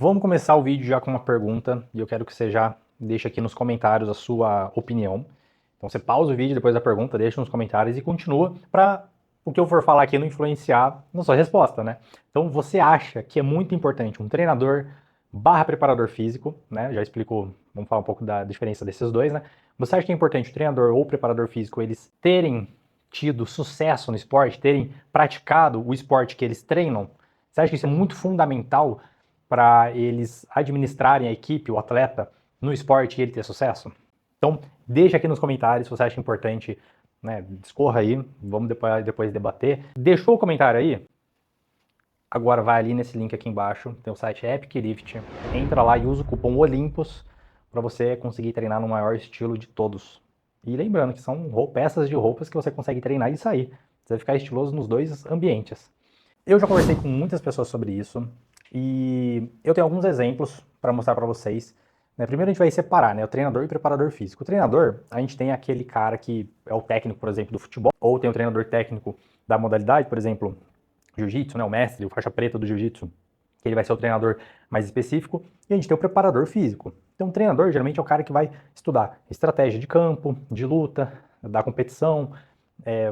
Vamos começar o vídeo já com uma pergunta e eu quero que você já deixe aqui nos comentários a sua opinião. Então você pausa o vídeo depois da pergunta, deixa nos comentários e continua para o que eu for falar aqui não influenciar na sua resposta, né? Então você acha que é muito importante um treinador barra preparador físico, né? Já explicou, vamos falar um pouco da diferença desses dois, né? Você acha que é importante o treinador ou o preparador físico eles terem tido sucesso no esporte, terem praticado o esporte que eles treinam? Você acha que isso é muito fundamental para eles administrarem a equipe, o atleta, no esporte e ele ter sucesso? Então, deixa aqui nos comentários se você acha importante, né? Discorra aí, vamos depois debater. Deixou o comentário aí? Agora vai ali nesse link aqui embaixo, tem o site Epic Lift, entra lá e usa o cupom OLYMPOS para você conseguir treinar no maior estilo de todos. E lembrando que são peças de roupas que você consegue treinar e sair. Você vai ficar estiloso nos dois ambientes. Eu já conversei com muitas pessoas sobre isso e eu tenho alguns exemplos para mostrar para vocês. Primeiro a gente vai separar, né, o treinador e o preparador físico. O treinador, a gente tem aquele cara que é o técnico, por exemplo, do futebol, ou tem o treinador técnico da modalidade, por exemplo, jiu-jitsu, né, o mestre, o faixa preta do jiu-jitsu, que ele vai ser o treinador mais específico, e a gente tem o preparador físico. Então o treinador geralmente é o cara que vai estudar estratégia de campo, de luta, da competição,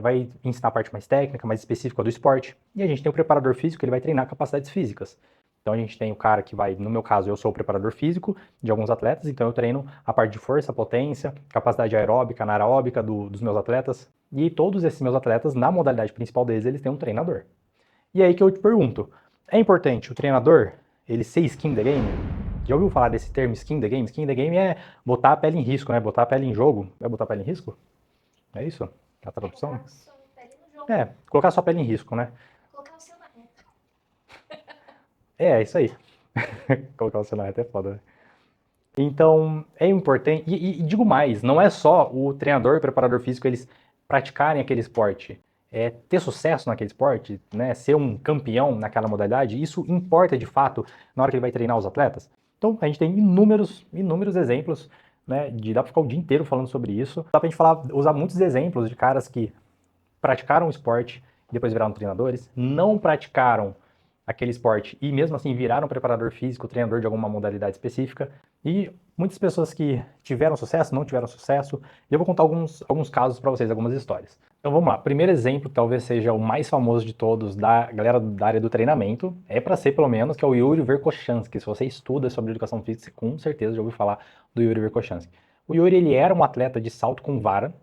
vai ensinar a parte mais técnica, mais específica do esporte. E a gente tem o preparador físico, ele vai treinar capacidades físicas. Então a gente tem o cara que vai, no meu caso, eu sou o preparador físico de alguns atletas, então eu treino a parte de força, potência, capacidade aeróbica, anaeróbica dos meus atletas. E todos esses meus atletas, na modalidade principal deles, eles têm um treinador. E aí que eu te pergunto, é importante o treinador, ele ser skin the game? Já ouviu falar desse termo skin the game? Skin the game é botar a pele em risco, né? Botar a pele em jogo. É botar a pele em risco? É isso? A tradução? Colocar sua pele no jogo. Colocar sua pele em risco, né? Colocar o seu na reta. É isso aí. Colocar o seu na reta é foda, né? Então, é importante, e digo mais, não é só o treinador e o preparador físico eles praticarem aquele esporte, ter sucesso naquele esporte, né, ser um campeão naquela modalidade, isso importa de fato na hora que ele vai treinar os atletas. Então, a gente tem inúmeros exemplos, né, dá pra ficar o dia inteiro falando sobre isso. Dá pra gente usar muitos exemplos de caras que praticaram o esporte e depois viraram treinadores, não praticaram aquele esporte e mesmo assim viraram preparador físico, treinador de alguma modalidade específica, e muitas pessoas que tiveram sucesso, não tiveram sucesso, e eu vou contar alguns casos para vocês, algumas histórias. Então vamos lá, primeiro exemplo, que talvez seja o mais famoso de todos da galera da área do treinamento, é para ser pelo menos, que é o Yuri Verkhoshansky. Se você estuda sobre educação física, com certeza já ouviu falar do Yuri Verkhoshansky. O Yuri, ele era um atleta de salto com vara,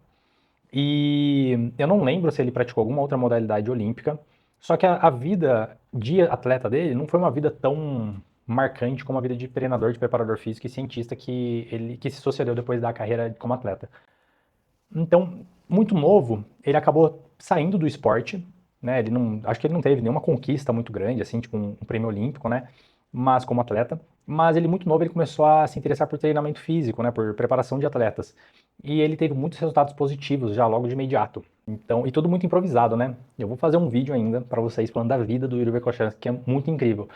e eu não lembro se ele praticou alguma outra modalidade olímpica, só que a vida de atleta dele não foi uma vida tão marcante como a vida de treinador, de preparador físico e cientista que se sucedeu depois da carreira como atleta. Então, muito novo, ele acabou saindo do esporte, né? Acho que ele não teve nenhuma conquista muito grande, assim, tipo um prêmio olímpico, né? Mas como atleta. Mas ele muito novo, ele começou a se interessar por treinamento físico, né? Por preparação de atletas. E ele teve muitos resultados positivos já logo de imediato. Então, e tudo muito improvisado, né? Eu vou fazer um vídeo ainda para vocês falando da vida do Yuri Verkhoshansky, que é muito incrível.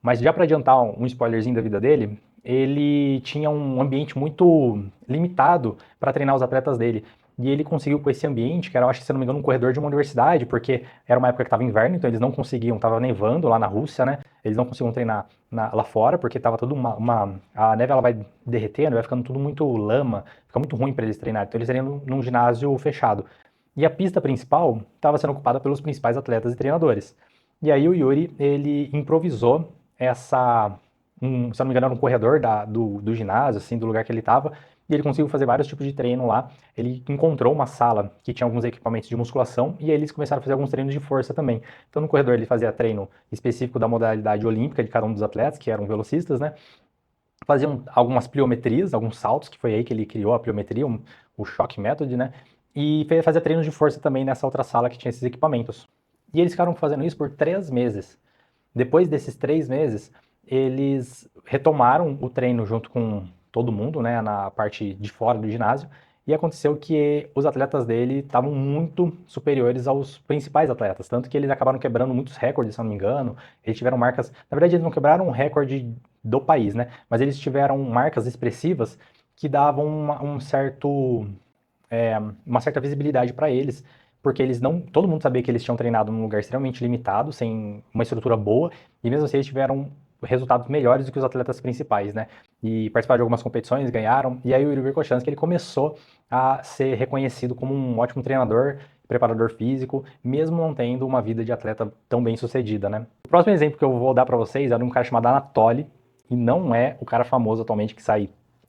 Mas já para adiantar um spoilerzinho da vida dele, ele tinha um ambiente muito limitado para treinar os atletas dele. E ele conseguiu com esse ambiente, que era, acho que se não me engano, um corredor de uma universidade, porque era uma época que estava inverno, então eles não conseguiam, estava nevando lá na Rússia, né? Eles não conseguiam treinar lá fora, porque estava tudo a neve ela vai derretendo, vai ficando tudo muito lama, fica muito ruim para eles treinarem. Então eles treinam num ginásio fechado. E a pista principal estava sendo ocupada pelos principais atletas e treinadores. E aí o Yuri, ele improvisou se eu não me engano, era um corredor do ginásio, assim, do lugar que ele estava, e ele conseguiu fazer vários tipos de treino lá. Ele encontrou uma sala que tinha alguns equipamentos de musculação e aí eles começaram a fazer alguns treinos de força também. Então no corredor ele fazia treino específico da modalidade olímpica de cada um dos atletas, que eram velocistas, né? Faziam algumas pliometrias, alguns saltos, que foi aí que ele criou a pliometria, o shock method, né? E fazia treinos de força também nessa outra sala que tinha esses equipamentos. E eles ficaram fazendo isso por 3 meses. Depois desses 3 meses, eles retomaram o treino junto com todo mundo, né, na parte de fora do ginásio, e aconteceu que os atletas dele estavam muito superiores aos principais atletas, tanto que eles acabaram quebrando muitos recordes, se eu não me engano. Eles tiveram marcas, na verdade eles não quebraram um recorde do país, né, mas eles tiveram marcas expressivas que davam uma certa visibilidade para eles, porque eles não, todo mundo sabia que eles tinham treinado num lugar extremamente limitado, sem uma estrutura boa, e mesmo assim eles tiveram resultados melhores do que os atletas principais, né? E participaram de algumas competições, ganharam. E aí o Yuri Verkhoshansky, ele começou a ser reconhecido como um ótimo treinador, preparador físico, mesmo não tendo uma vida de atleta tão bem sucedida, né? O próximo exemplo que eu vou dar para vocês é de um cara chamado Anatoly, e não é o cara famoso atualmente que sai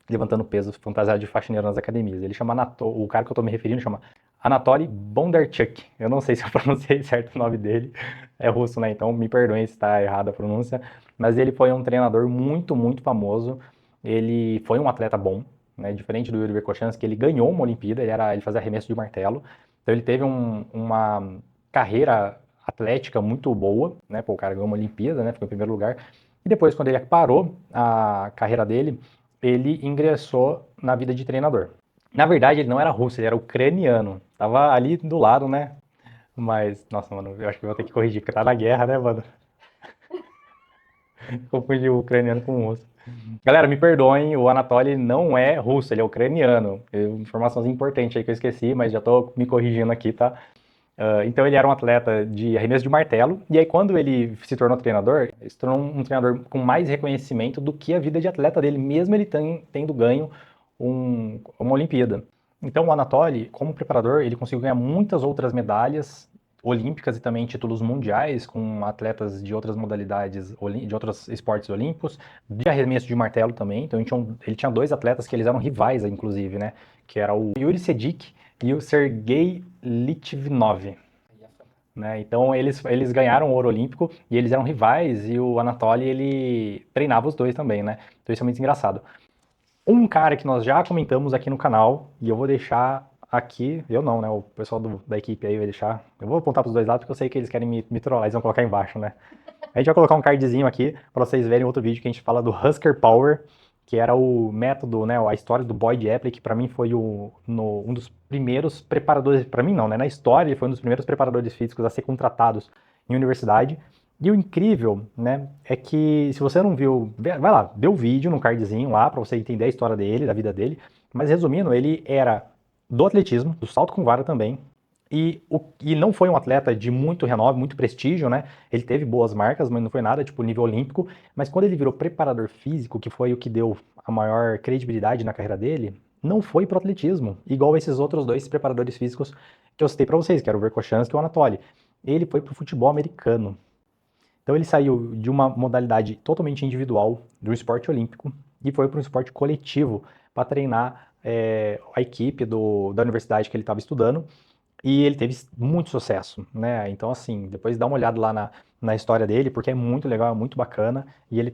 levantando peso fantasiado de faxineiro nas academias. Ele chama o cara que eu tô me referindo chama Anatoly Bondarchuk. Eu não sei se eu pronunciei certo o nome dele. É russo, né? Então me perdoem se está errada a pronúncia. Mas ele foi um treinador muito, muito famoso. Ele foi um atleta bom, né? Diferente do Yuri Verkhoshansky, ele ganhou uma Olimpíada, ele fazia arremesso de martelo. Então ele teve uma carreira atlética muito boa, né? Pô, o cara ganhou uma Olimpíada, né? Ficou em primeiro lugar. E depois, quando ele parou a carreira dele, ele ingressou na vida de treinador. Na verdade, ele não era russo, ele era ucraniano. Tava ali do lado, né? Mas, nossa, mano, eu acho que eu vou ter que corrigir, porque tá na guerra, né, mano? Confundi o ucraniano com o russo. Galera, me perdoem, o Anatoly não é russo, ele é ucraniano. Informações importantes aí que eu esqueci, mas já tô me corrigindo aqui, tá? Então ele era um atleta de arremesso de martelo, e aí quando ele se tornou treinador, ele se tornou um treinador com mais reconhecimento do que a vida de atleta dele, mesmo ele tendo ganho uma Olimpíada. Então o Anatoly, como preparador, ele conseguiu ganhar muitas outras medalhas olímpicas e também títulos mundiais com atletas de outras modalidades, de outros esportes olímpicos, de arremesso de martelo também. Então ele tinha dois atletas que eles eram rivais, inclusive, né? Que era o Yuri Sedik e o Sergei Litvinov. Né? Então eles ganharam o ouro olímpico e eles eram rivais e o Anatoly ele treinava os dois também, né? Então isso é muito engraçado. Um cara que nós já comentamos aqui no canal e eu vou deixar aqui, eu não, né? O pessoal da equipe aí vai deixar. Eu vou apontar para os dois lados porque eu sei que eles querem me trollar, eles vão colocar embaixo, né? A gente vai colocar um cardzinho aqui para vocês verem outro vídeo que a gente fala do Husker Power, que era o método, né, a história do Boyd Epley, que para mim foi um dos primeiros preparadores, para mim não, né, na história ele foi um dos primeiros preparadores físicos a ser contratados em universidade. E o incrível, né, é que se você não viu, vai lá, vê o vídeo no cardzinho lá para você entender a história dele, da vida dele. Mas resumindo, ele era do atletismo, do salto com vara também, e não foi um atleta de muito renome, muito prestígio, né? Ele teve boas marcas, mas não foi nada tipo nível olímpico. Mas quando ele virou preparador físico, que foi o que deu a maior credibilidade na carreira dele, não foi pro atletismo, igual esses outros dois preparadores físicos que eu citei para vocês, que era o Verkhoshansky e o Anatoly. Ele foi pro futebol americano. Então ele saiu de uma modalidade totalmente individual, de um esporte olímpico, e foi para um esporte coletivo para treinar a equipe da universidade que ele estava estudando. E ele teve muito sucesso, né? Então, assim, depois dá uma olhada lá na história dele, porque é muito legal, é muito bacana. E ele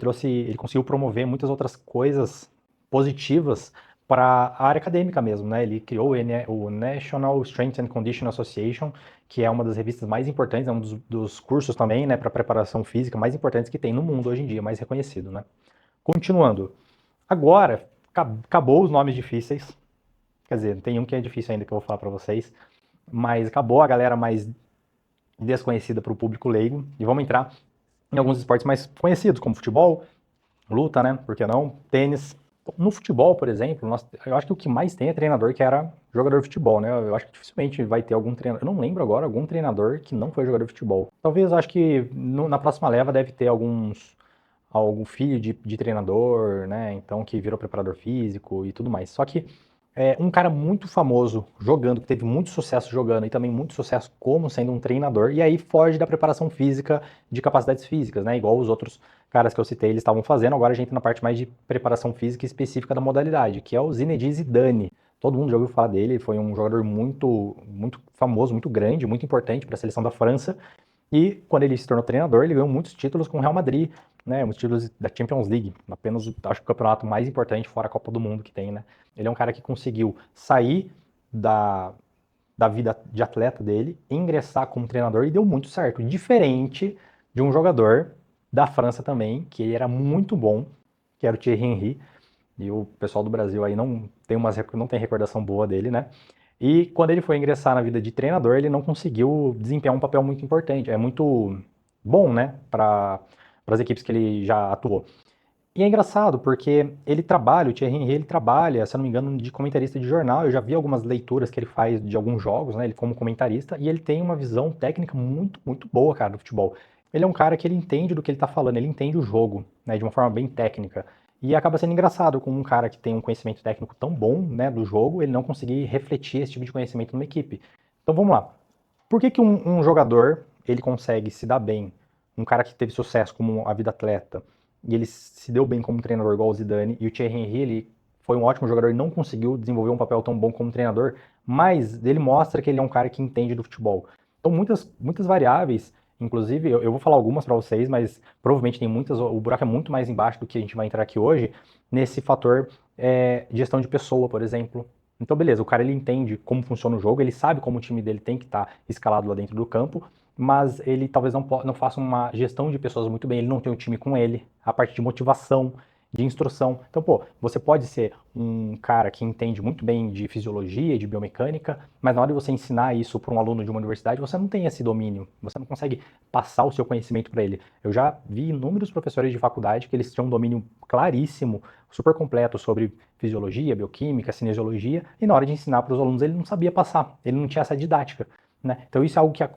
conseguiu promover muitas outras coisas positivas para a área acadêmica mesmo, né? Ele criou o National Strength and Conditioning Association, que é uma das revistas mais importantes, é um dos cursos também, né, para preparação física mais importantes que tem no mundo hoje em dia, mais reconhecido, né? Continuando. Agora, acabou os nomes difíceis. Quer dizer, tem um que é difícil ainda que eu vou falar para vocês, mas acabou a galera mais desconhecida para o público leigo e vamos entrar em alguns esportes mais conhecidos, como futebol, luta, né? Por que não? Tênis. No futebol, por exemplo, eu acho que o que mais tem é treinador que era jogador de futebol, né? Eu acho que dificilmente vai ter algum treinador. Eu não lembro agora algum treinador que não foi jogador de futebol. Talvez, eu acho que na próxima leva deve ter algum filho de treinador, né? Então que virou preparador físico e tudo mais. Só que um cara muito famoso jogando, que teve muito sucesso jogando e também muito sucesso como sendo um treinador, e aí foge da preparação física de capacidades físicas, né? Igual os outros caras que eu citei, eles estavam fazendo. Agora a gente entra na parte mais de preparação física específica da modalidade, que é o Zinedine Zidane. Todo mundo já ouviu falar dele, ele foi um jogador muito, muito famoso, muito grande, muito importante para a seleção da França. E quando ele se tornou treinador, ele ganhou muitos títulos com o Real Madrid, né? Muitos títulos da Champions League, apenas acho que o campeonato mais importante fora a Copa do Mundo que tem, né? Ele é um cara que conseguiu sair da vida de atleta dele, ingressar como treinador e deu muito certo. Diferente de um jogador da França também, que ele era muito bom, que era o Thierry Henry. E o pessoal do Brasil aí não tem recordação boa dele, né? E quando ele foi ingressar na vida de treinador, ele não conseguiu desempenhar um papel muito importante. É muito bom, né, para as equipes que ele já atuou. E é engraçado porque o Thierry Henry, ele trabalha, se eu não me engano, de comentarista de jornal. Eu já vi algumas leituras que ele faz de alguns jogos, né, ele como comentarista, e ele tem uma visão técnica muito, muito boa, cara, do futebol. ele é um cara que ele entende do que ele está falando, ele entende o jogo, né, de uma forma bem técnica. E acaba sendo engraçado com um cara que tem um conhecimento técnico tão bom, né, do jogo, ele não conseguir refletir esse tipo de conhecimento numa equipe. Então vamos lá. Por que que um jogador ele consegue se dar bem, um cara que teve sucesso como a vida atleta, e ele se deu bem como treinador igual o Zidane, e o Thierry Henry ele foi um ótimo jogador e não conseguiu desenvolver um papel tão bom como treinador, mas ele mostra que ele é um cara que entende do futebol. Então muitas variáveis, inclusive eu vou falar algumas para vocês, mas provavelmente tem muitas, o buraco é muito mais embaixo do que a gente vai entrar aqui hoje, nesse fator gestão de pessoa, por exemplo. Então, beleza, o cara ele entende como funciona o jogo, ele sabe como o time dele tem que estar escalado lá dentro do campo, mas ele talvez não faça uma gestão de pessoas muito bem, ele não tem um time com ele, a parte de motivação, de instrução. Então, pô, você pode ser um cara que entende muito bem de fisiologia, de biomecânica, mas na hora de você ensinar isso para um aluno de uma universidade, você não tem esse domínio, você não consegue passar o seu conhecimento para ele. Eu já vi inúmeros professores de faculdade que eles tinham um domínio claríssimo, super completo sobre fisiologia, bioquímica, cinesiologia, e na hora de ensinar para os alunos ele não sabia passar, ele não tinha essa didática. Né? Então isso é algo que eu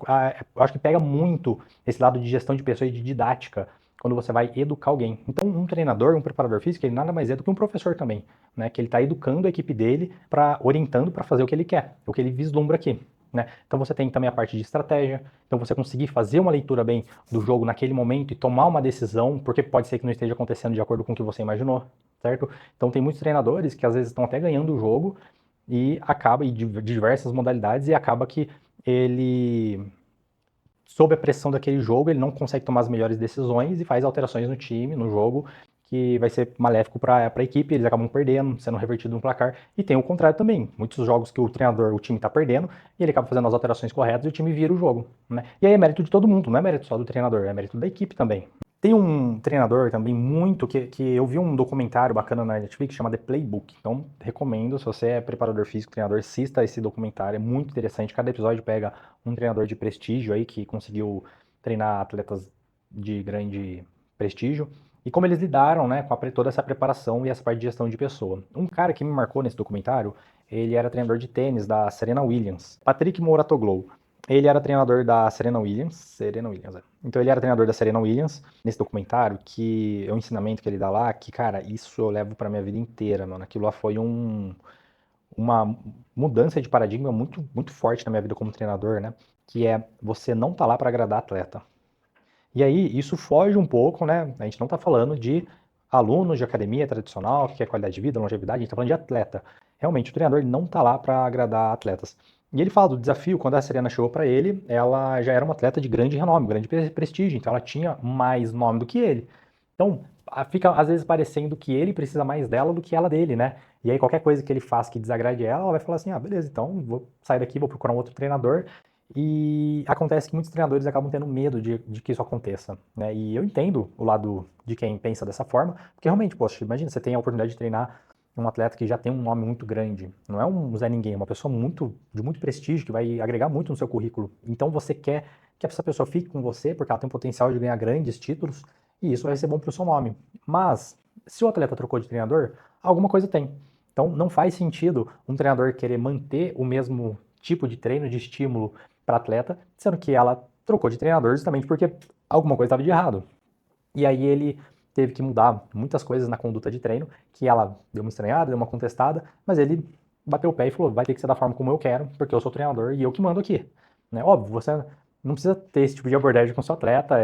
acho que pega muito esse lado de gestão de pessoas e de didática quando você vai educar alguém. Então um treinador, um preparador físico, ele nada mais é do que um professor também, né? Que ele está educando a equipe dele, orientando para fazer o que ele quer, o que ele vislumbra aqui. Né? Então você tem também a parte de estratégia, então você conseguir fazer uma leitura bem do jogo naquele momento e tomar uma decisão, porque pode ser que não esteja acontecendo de acordo com o que você imaginou, certo? Então tem muitos treinadores que às vezes estão até ganhando o jogo e acaba, e de diversas modalidades, e acaba que ele, sob a pressão daquele jogo, ele não consegue tomar as melhores decisões e faz alterações no time, no jogo, que vai ser maléfico para a equipe, eles acabam perdendo, sendo revertido no placar. E tem o contrário também, muitos jogos que o treinador, o time está perdendo, e ele acaba fazendo as alterações corretas e o time vira o jogo. Né? E aí é mérito de todo mundo, não é mérito só do treinador, é mérito da equipe também. Tem um treinador também muito, que eu vi um documentário bacana na Netflix, chama The Playbook. Então, recomendo, se você é preparador físico, treinador, assista esse documentário, é muito interessante. Cada episódio pega um treinador de prestígio aí, que conseguiu treinar atletas de grande prestígio, e como eles lidaram, né, com toda essa preparação e essa parte de gestão de pessoa. Um cara que me marcou nesse documentário, ele era treinador de tênis da Serena Williams, Patrick Mouratoglou. Ele era treinador da Serena Williams, é. Então ele era treinador da Serena Williams, nesse documentário, que é um ensinamento que ele dá lá, que, cara, isso eu levo pra minha vida inteira, mano. Aquilo lá foi uma mudança de paradigma muito, muito forte na minha vida como treinador, né? Que é você não tá lá para agradar atleta. E aí, isso foge um pouco, né? A gente não tá falando de alunos de academia tradicional, que quer qualidade de vida, longevidade, a gente tá falando de atleta. Realmente, o treinador não tá lá para agradar atletas. E ele fala do desafio, quando a Serena chegou para ele, ela já era uma atleta de grande renome, grande prestígio, então ela tinha mais nome do que ele. Então, fica às vezes parecendo que ele precisa mais dela do que ela dele, né? E aí qualquer coisa que ele faz que desagrade ela, ela vai falar assim, ah, beleza, então vou sair daqui, vou procurar um outro treinador. E acontece que muitos treinadores acabam tendo medo de que isso aconteça, né? E eu entendo o lado de quem pensa dessa forma, porque realmente, poxa, imagina, você tem a oportunidade de treinar um atleta que já tem um nome muito grande, não é um Zé Ninguém, é uma pessoa de muito prestígio, que vai agregar muito no seu currículo. Então você quer que essa pessoa fique com você, porque ela tem o potencial de ganhar grandes títulos, e isso vai ser bom para o seu nome. Mas, se o atleta trocou de treinador, alguma coisa tem. Então não faz sentido um treinador querer manter o mesmo tipo de treino, de estímulo para atleta, sendo que ela trocou de treinador justamente porque alguma coisa estava de errado. E aí ele teve que mudar muitas coisas na conduta de treino, que ela deu uma estranhada, deu uma contestada, mas ele bateu o pé e falou, vai ter que ser da forma como eu quero, porque eu sou treinador e eu que mando aqui. Né? Óbvio, você não precisa ter esse tipo de abordagem com seu atleta,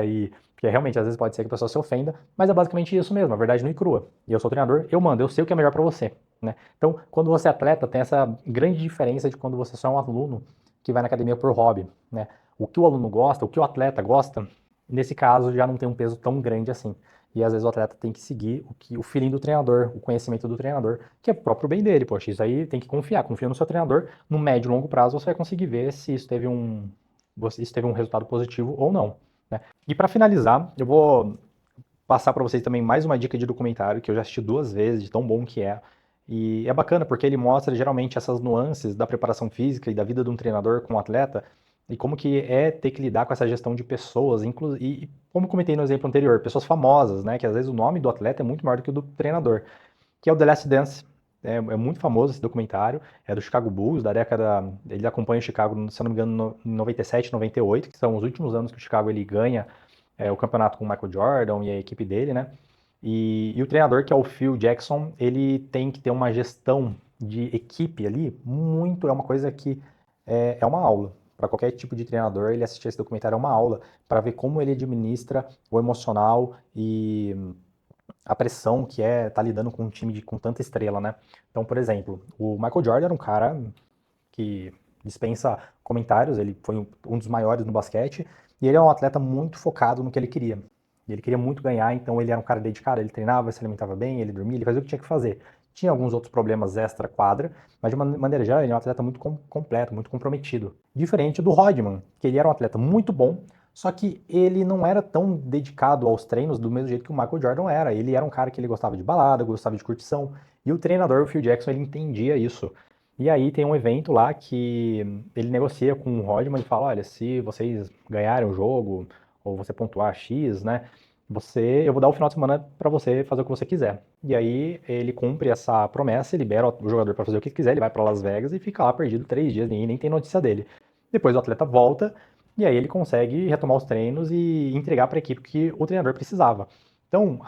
porque realmente às vezes pode ser que a pessoa se ofenda, mas é basicamente isso mesmo, a verdade nua e crua. E eu sou treinador, eu mando, eu sei o que é melhor para você. Né? Então, quando você é atleta, tem essa grande diferença de quando você só é um aluno que vai na academia por hobby. Né? O que o aluno gosta, o que o atleta gosta, nesse caso já não tem um peso tão grande assim. E às vezes o atleta tem que seguir o feeling do treinador, o conhecimento do treinador, que é o próprio bem dele. Poxa, isso aí tem que confiar. Confia no seu treinador. No médio e longo prazo você vai conseguir ver se isso teve um resultado positivo ou não. Né? E para finalizar, eu vou passar para vocês também mais uma dica de documentário que eu já assisti 2 vezes, de tão bom que é. E é bacana porque ele mostra geralmente essas nuances da preparação física e da vida de um treinador com um atleta e como que é ter que lidar com essa gestão de pessoas, e como comentei no exemplo anterior, pessoas famosas, né, que às vezes o nome do atleta é muito maior do que o do treinador, que é o The Last Dance. É muito famoso esse documentário, é do Chicago Bulls, da década, ele acompanha o Chicago, se eu não me engano, em 97, 98, que são os últimos anos que o Chicago ele ganha o campeonato com o Michael Jordan e a equipe dele, né? E o treinador, que é o Phil Jackson, ele tem que ter uma gestão de equipe ali muito, é uma coisa que é uma aula. Para qualquer tipo de treinador, ele assistir esse documentário é uma aula para ver como ele administra o emocional e a pressão que é estar lidando com um time com tanta estrela, né? Então, por exemplo, o Michael Jordan era um cara que dispensa comentários, ele foi um dos maiores no basquete, e ele é um atleta muito focado no que ele queria. E ele queria muito ganhar, então ele era um cara dedicado, ele treinava, se alimentava bem, ele dormia, ele fazia o que tinha que fazer. Tinha alguns outros problemas extra-quadra, mas de uma maneira geral ele é um atleta muito completo, muito comprometido. Diferente do Rodman, que ele era um atleta muito bom, só que ele não era tão dedicado aos treinos do mesmo jeito que o Michael Jordan era. Ele era um cara que ele gostava de balada, gostava de curtição, e o treinador, o Phil Jackson, ele entendia isso. E aí tem um evento lá que ele negocia com o Rodman e fala, olha, se vocês ganharem o jogo, ou você pontuar X, né, eu vou dar o final de semana para você fazer o que você quiser. E aí ele cumpre essa promessa, libera o jogador para fazer o que quiser, ele vai para Las Vegas e fica lá perdido 3 dias, ninguém nem tem notícia dele. Depois o atleta volta, e aí ele consegue retomar os treinos e entregar para a equipe que o treinador precisava. Então,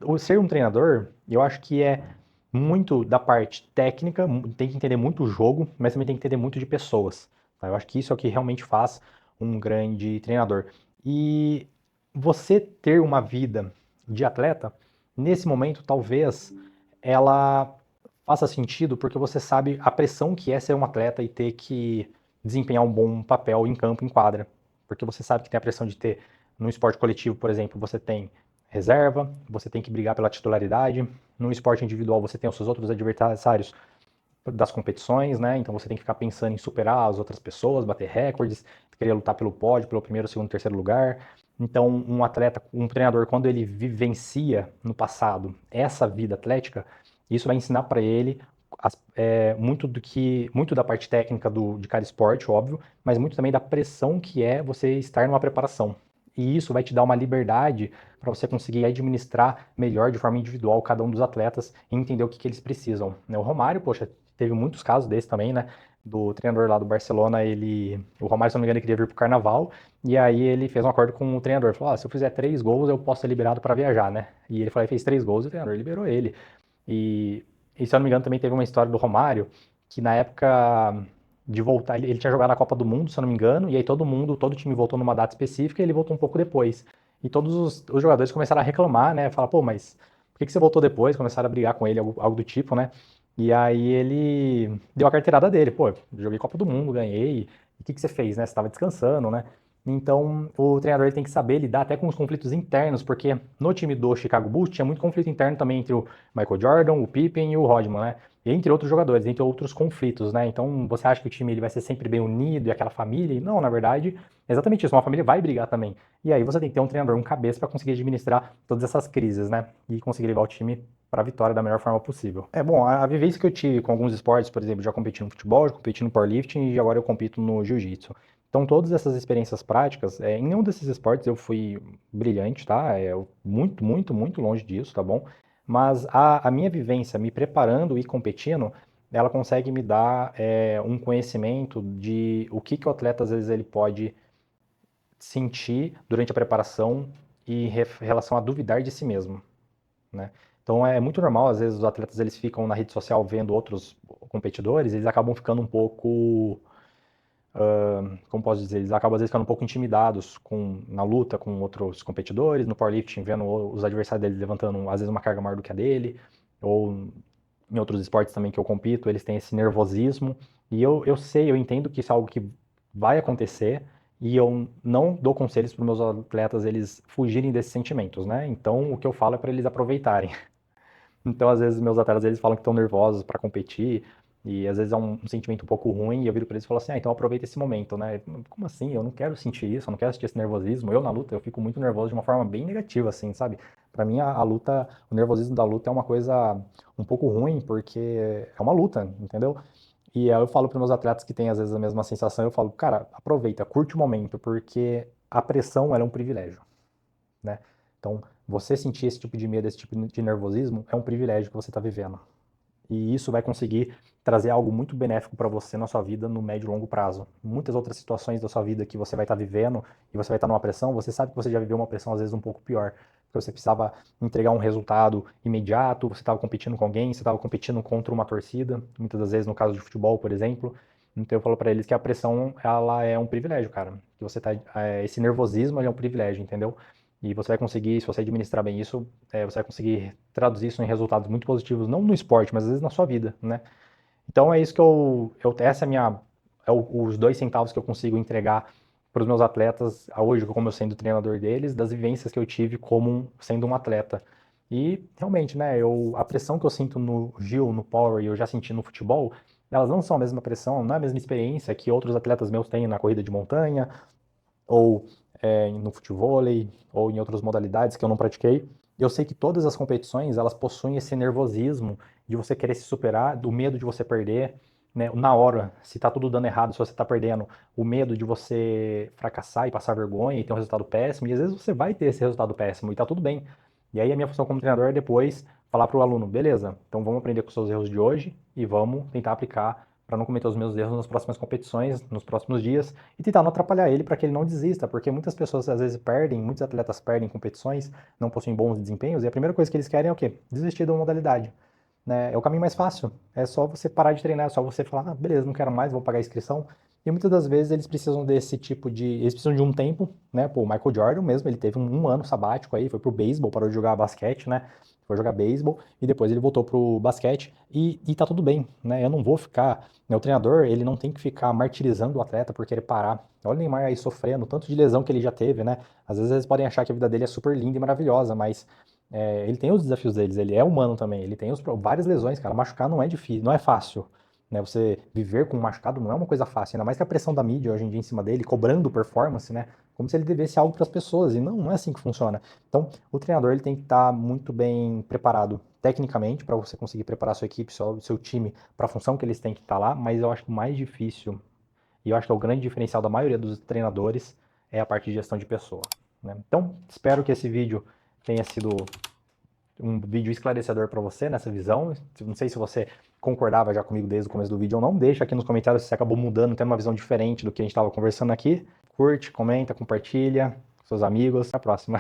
o ser um treinador, eu acho que é muito da parte técnica, tem que entender muito o jogo, mas também tem que entender muito de pessoas. Tá? Eu acho que isso é o que realmente faz um grande treinador. E você ter uma vida de atleta, nesse momento, talvez ela faça sentido porque você sabe a pressão que é ser um atleta e ter que desempenhar um bom papel em campo, em quadra. Porque você sabe que tem a pressão de ter, no esporte coletivo, por exemplo, você tem reserva, você tem que brigar pela titularidade. No esporte individual, você tem os seus outros adversários das competições, né? Então você tem que ficar pensando em superar as outras pessoas, bater recordes, querer lutar pelo pódio, pelo primeiro, segundo, terceiro lugar. Então, um atleta, um treinador, quando ele vivencia no passado essa vida atlética, isso vai ensinar para ele muito da parte técnica de cada esporte, óbvio, mas muito também da pressão que é você estar numa preparação. E isso vai te dar uma liberdade para você conseguir administrar melhor de forma individual cada um dos atletas e entender o que eles precisam. O Romário, poxa, teve muitos casos desses também, né? Do treinador lá do Barcelona, o Romário, se não me engano, ele queria vir pro Carnaval, e aí ele fez um acordo com o treinador, falou, se eu fizer 3 gols, eu posso ser liberado para viajar, né? E ele falou, ele fez 3 gols e o treinador liberou ele. E, se eu não me engano, também teve uma história do Romário, que na época de voltar, ele tinha jogado a Copa do Mundo, se eu não me engano, e aí todo o time voltou numa data específica e ele voltou um pouco depois. E todos os jogadores começaram a reclamar, né? Falar, pô, mas por que você voltou depois? Começaram a brigar com ele, algo do tipo, né? E aí ele deu a carteirada dele, pô, joguei Copa do Mundo, ganhei, e o que você fez, né? Você estava descansando, né? Então, o treinador ele tem que saber lidar até com os conflitos internos, porque no time do Chicago Bulls tinha muito conflito interno também entre o Michael Jordan, o Pippen e o Rodman, né? E entre outros jogadores, entre outros conflitos, né? Então, você acha que o time ele vai ser sempre bem unido e aquela família? E não, na verdade, é exatamente isso, uma família vai brigar também. E aí você tem que ter um treinador, um cabeça para conseguir administrar todas essas crises, né? E conseguir levar o time para a vitória da melhor forma possível. Bom, a vivência que eu tive com alguns esportes, por exemplo, já competi no futebol, já competi no powerlifting e agora eu compito no jiu-jitsu. Então, todas essas experiências práticas, em nenhum desses esportes eu fui brilhante, tá? Muito, muito, muito longe disso, tá bom? Mas a minha vivência me preparando e competindo, ela consegue me dar um conhecimento de o que o atleta, às vezes, ele pode sentir durante a preparação e em relação a duvidar de si mesmo, né? Então é muito normal, às vezes os atletas eles ficam na rede social vendo outros competidores, eles acabam ficando um pouco, como posso dizer, eles acabam às vezes ficando um pouco intimidados na luta com outros competidores, no powerlifting, vendo os adversários deles levantando às vezes uma carga maior do que a dele, ou em outros esportes também que eu compito, eles têm esse nervosismo, e eu sei, eu entendo que isso é algo que vai acontecer, e eu não dou conselhos para os meus atletas eles fugirem desses sentimentos, né? Então o que eu falo é para eles aproveitarem. Então, às vezes, meus atletas eles falam que estão nervosos para competir, e às vezes é um sentimento um pouco ruim, e eu viro para eles e falo assim: então aproveita esse momento, né? Como assim? Eu não quero sentir isso, eu não quero sentir esse nervosismo. Eu, na luta, eu fico muito nervoso de uma forma bem negativa, assim, sabe? Para mim, a luta, o nervosismo da luta é uma coisa um pouco ruim, porque é uma luta, entendeu? E aí eu falo para meus atletas que têm às vezes a mesma sensação, eu falo, cara, aproveita, curte o momento, porque a pressão ela é um privilégio, né? Então, você sentir esse tipo de medo, esse tipo de nervosismo, é um privilégio que você está vivendo. E isso vai conseguir trazer algo muito benéfico para você na sua vida no médio e longo prazo. Muitas outras situações da sua vida que você vai estar vivendo e você vai estar numa pressão, você sabe que você já viveu uma pressão às vezes um pouco pior, porque você precisava entregar um resultado imediato, você estava competindo com alguém, você estava competindo contra uma torcida, muitas das vezes no caso de futebol, por exemplo. Então eu falo para eles que a pressão, ela é um privilégio, cara. Que você tá, esse nervosismo é um privilégio, entendeu? E você vai conseguir, se você administrar bem isso, você vai conseguir traduzir isso em resultados muito positivos, não no esporte, mas às vezes na sua vida, né? Então é isso que essa é a minha, os 2 centavos que eu consigo entregar para os meus atletas hoje, como eu sendo treinador deles, das vivências que eu tive como sendo um atleta. E realmente, né, a pressão que eu sinto no Gil, no Power, e eu já senti no futebol, elas não são a mesma pressão, não é a mesma experiência que outros atletas meus têm na corrida de montanha, ou no futevôlei, ou em outras modalidades que eu não pratiquei. Eu sei que todas as competições, elas possuem esse nervosismo de você querer se superar, do medo de você perder, né, na hora, se tá tudo dando errado, se você tá perdendo, o medo de você fracassar e passar vergonha e ter um resultado péssimo, e às vezes você vai ter esse resultado péssimo e tá tudo bem. E aí a minha função como treinador é depois falar para o aluno, beleza, então vamos aprender com os seus erros de hoje e vamos tentar aplicar para não cometer os mesmos erros nas próximas competições, nos próximos dias, e tentar não atrapalhar ele para que ele não desista, porque muitas pessoas às vezes perdem, muitos atletas perdem competições, não possuem bons desempenhos, e a primeira coisa que eles querem é o quê? Desistir da modalidade. Né? É o caminho mais fácil, é só você parar de treinar, é só você falar, ah, beleza, não quero mais, vou pagar a inscrição. E muitas das vezes eles precisam desse tipo de. Eles precisam de um tempo, né? Pô, o Michael Jordan mesmo, ele teve um ano sabático aí, foi pro beisebol, parou de jogar basquete, né? Foi jogar beisebol e depois ele voltou pro basquete e tá tudo bem, né? Eu não vou ficar. Né, o treinador, ele não tem que ficar martirizando o atleta por querer parar. Olha o Neymar aí sofrendo, tanto de lesão que ele já teve, né? Às vezes eles podem achar que a vida dele é super linda e maravilhosa, mas ele tem os desafios deles, ele é humano também, ele tem várias lesões, cara. Machucar não é difícil, não é fácil. Né? Você viver com um machucado não é uma coisa fácil, ainda mais que a pressão da mídia hoje em dia em cima dele, cobrando performance, né? Como se ele devesse algo para as pessoas, e não é assim que funciona. Então, o treinador ele tem que estar muito bem preparado tecnicamente para você conseguir preparar a sua equipe, seu time para a função que eles têm que estar lá, mas eu acho que o mais difícil, e eu acho que é o grande diferencial da maioria dos treinadores, é a parte de gestão de pessoa. Né? Então, espero que esse vídeo tenha sido um vídeo esclarecedor para você nessa visão. Não sei se você concordava já comigo desde o começo do vídeo ou não. Deixa aqui nos comentários se você acabou mudando, tendo uma visão diferente do que a gente estava conversando aqui. Curte, comenta, compartilha com seus amigos. Até a próxima.